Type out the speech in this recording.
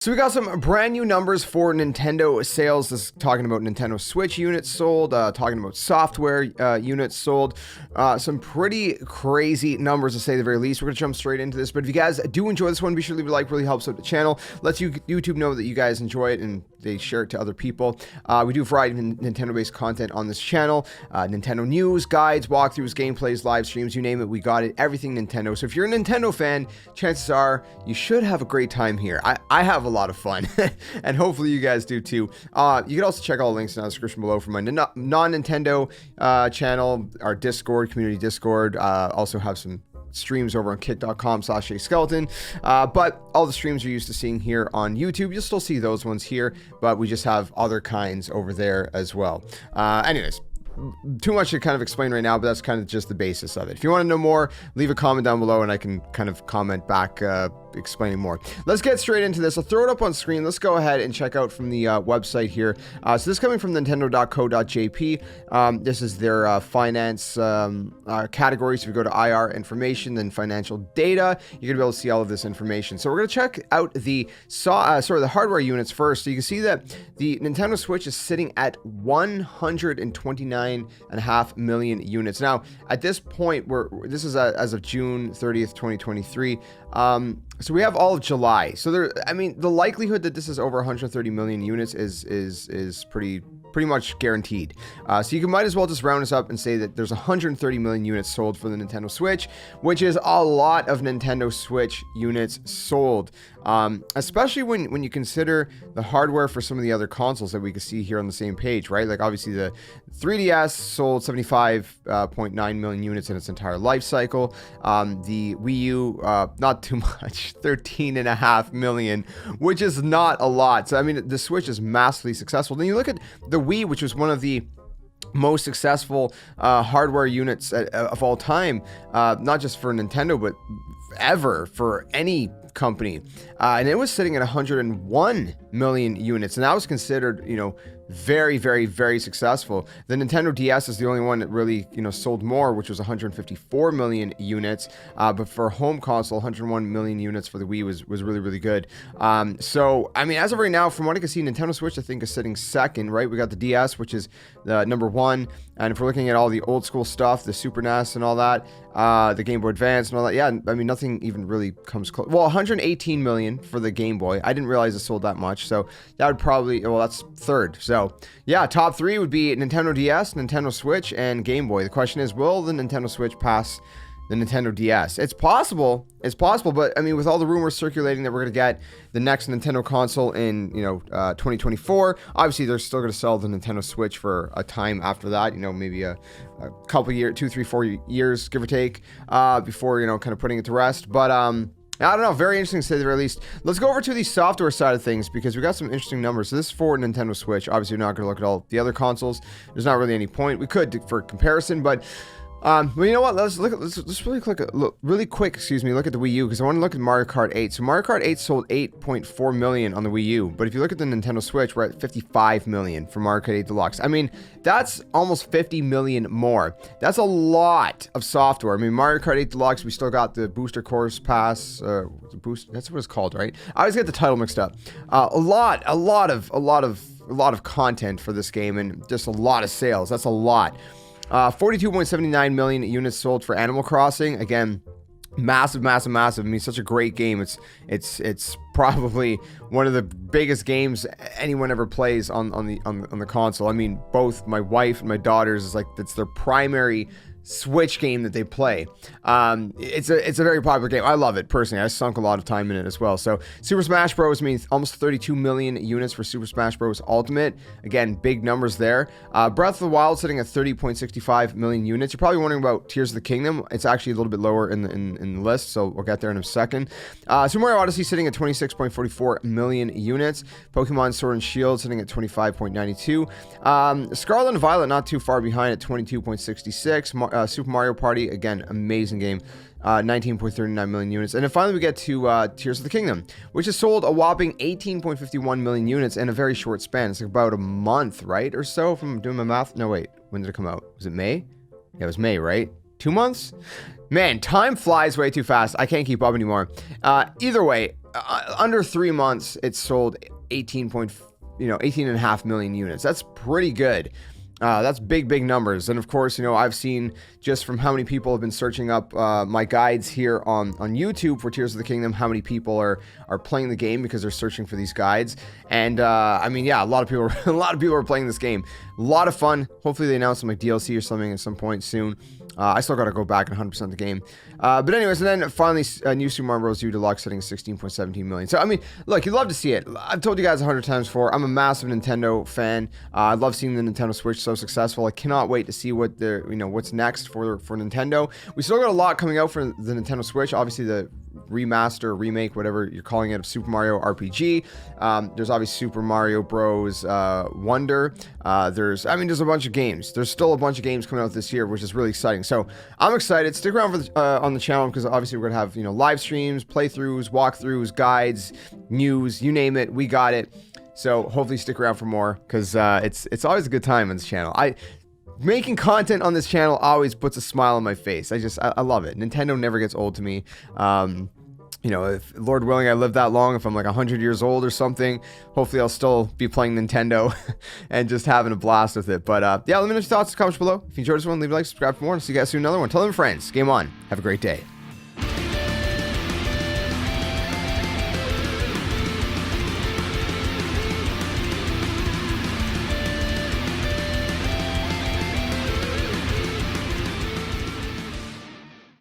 So we got some brand new numbers for Nintendo sales. This is talking about Nintendo Switch units sold, talking about software units sold. Some pretty crazy numbers to say the very least. We're going to jump straight into this. But if you guys do enjoy this one, be sure to leave a like. Really helps out the channel. Lets YouTube know that you guys enjoy it and they share it to other people. We do a variety of Nintendo-based content on this channel. Nintendo news, guides, walkthroughs, gameplays, live streams, you name it, we got it. Everything Nintendo. So if you're a Nintendo fan, chances are you should have a great time here. I have a lot of fun, and hopefully you guys do too. You can also check all the links in the description below for my non-Nintendo channel, our Discord, community Discord. Also have some streams over on kick.com/JSkeleton, but all the streams you're used to seeing here on YouTube, you'll still see those ones here, but we just have other kinds over there as well. Anyways, too much to kind of explain right now, but that's kind of just the basis of it. If you want to know more, leave a comment down below and I can kind of comment back explaining more. Let's get straight into this. I'll throw it up on screen. Let's go ahead and check out from the website here. So this is coming from nintendo.co.jp. This is their finance categories. If you go to IR information, then financial data, you're gonna be able to see all of this information. So we're gonna check out the the hardware units first. So you can see that the Nintendo Switch is sitting at 129.5 million units. Now, at this point, this is as of June 30th, 2023. So we have all of July. So the likelihood that this is over 130 million units is pretty much guaranteed. So you might as well just round this up and say that there's 130 million units sold for the Nintendo Switch, which is a lot of Nintendo Switch units sold. Especially when you consider the hardware for some of the other consoles that we can see here on the same page, right? Like obviously the 3DS sold 75.9 million units in its entire life cycle. The Wii U, not too much, 13.5 million, which is not a lot. So I mean, the Switch is massively successful. Then you look at the Wii, which was one of the most successful hardware units of all time, not just for Nintendo, but ever for any company, and it was sitting at 101 million units, and that was considered, very, very, very successful. The Nintendo DS is the only one that really, sold more, which was 154 million units. But for home console, 101 million units for the Wii was really, really good. So, I mean, as of right now, from what I can see, Nintendo Switch, I think, is sitting second, right? We got the DS, which is the number one. And if we're looking at all the old school stuff, the Super NES and all that, the Game Boy Advance and all that, yeah, I mean, nothing even really comes close. Well, 118 million for the Game Boy. I didn't realize it sold that much. So that would probably, well, that's third. So yeah, top three would be Nintendo DS, Nintendo Switch, and Game Boy. The question is, will the Nintendo Switch pass the Nintendo DS? It's possible, but I mean, with all the rumors circulating that we're going to get the next Nintendo console in, 2024, obviously they're still going to sell the Nintendo Switch for a time after that, maybe a couple years, 2, 3, 4 years, give or take, before, kind of putting it to rest. But, I don't know, very interesting to say the very least. Let's go over to the software side of things because we got some interesting numbers. So this is for Nintendo Switch. Obviously, we're not going to look at all the other consoles. There's not really any point. We could for comparison, but well, you know what? Let's really quick, look at the Wii U because I want to look at Mario Kart 8. So Mario Kart 8 sold 8.4 million on the Wii U, but if you look at the Nintendo Switch, we're at 55 million for Mario Kart 8 Deluxe. I mean, that's almost 50 million more. That's a lot of software. I mean, Mario Kart 8 Deluxe, we still got the booster course pass, that's what it's called, right? I always get the title mixed up. A lot of content for this game and just a lot of sales. That's a lot. 42.79 million units sold for Animal Crossing. Again, massive. I mean, such a great game. It's probably one of the biggest games anyone ever plays on the console. I mean, both my wife and my daughters, it's their primary Switch game that they play. It's a very popular game. I love it personally. I sunk a lot of time in it as well. So Super Smash Bros. Means almost 32 million units for Super Smash Bros. Ultimate. Again, big numbers there. Breath of the Wild sitting at 30.65 million units. You're probably wondering about Tears of the Kingdom. It's actually a little bit lower in the list, so we'll get there in a second. Super Mario Odyssey sitting at 26.44 million units. Pokemon Sword and Shield sitting at 25.92. Scarlet and Violet not too far behind at 22.66. Super Mario Party, again, amazing game, 19.39 million units. And then finally we get to Tears of the Kingdom, which has sold a whopping 18.51 million units in a very short span. It's about a month, right, or so, if I'm doing my math. No, wait, when did it come out? Was it May? Yeah, it was May, right? 2 months? Man, time flies way too fast. I can't keep up anymore. Either way, under 3 months, it sold 18.5 million units. That's pretty good. That's big numbers. And of course, I've seen just from how many people have been searching up my guides here on YouTube for Tears of the Kingdom, how many people are playing the game because they're searching for these guides. And I mean, yeah, a lot of people are playing this game. A lot of fun. Hopefully they announce some like DLC or something at some point soon. I still got to go back and 100% the game. But anyways, and then finally, New Super Mario Bros. U Deluxe setting 16.17 million. So, I mean, look, you'd love to see it. I've told you guys 100 times before, I'm a massive Nintendo fan. I love seeing the Nintendo Switch so successful. I cannot wait to see what what's next for Nintendo. We still got a lot coming out for the Nintendo Switch. Obviously, the remaster, remake, whatever you're calling it, of Super Mario RPG. There's obviously Super Mario Bros. Wonder. There's a bunch of games. There's still a bunch of games coming out this year, which is really exciting. So I'm excited. Stick around for on the channel because obviously we're gonna have live streams, playthroughs, walkthroughs, guides, news, you name it, we got it. So hopefully stick around for more because it's always a good time on this channel. Making content on this channel always puts a smile on my face. I love it. Nintendo never gets old to me. If Lord willing I live that long, if I'm like 100 years old or something, hopefully I'll still be playing Nintendo and just having a blast with it. But yeah, let me know your thoughts in the comments below. If you enjoyed this one, leave a like, subscribe for more, and see you guys soon in another one. Tell them friends. Game on. Have a great day.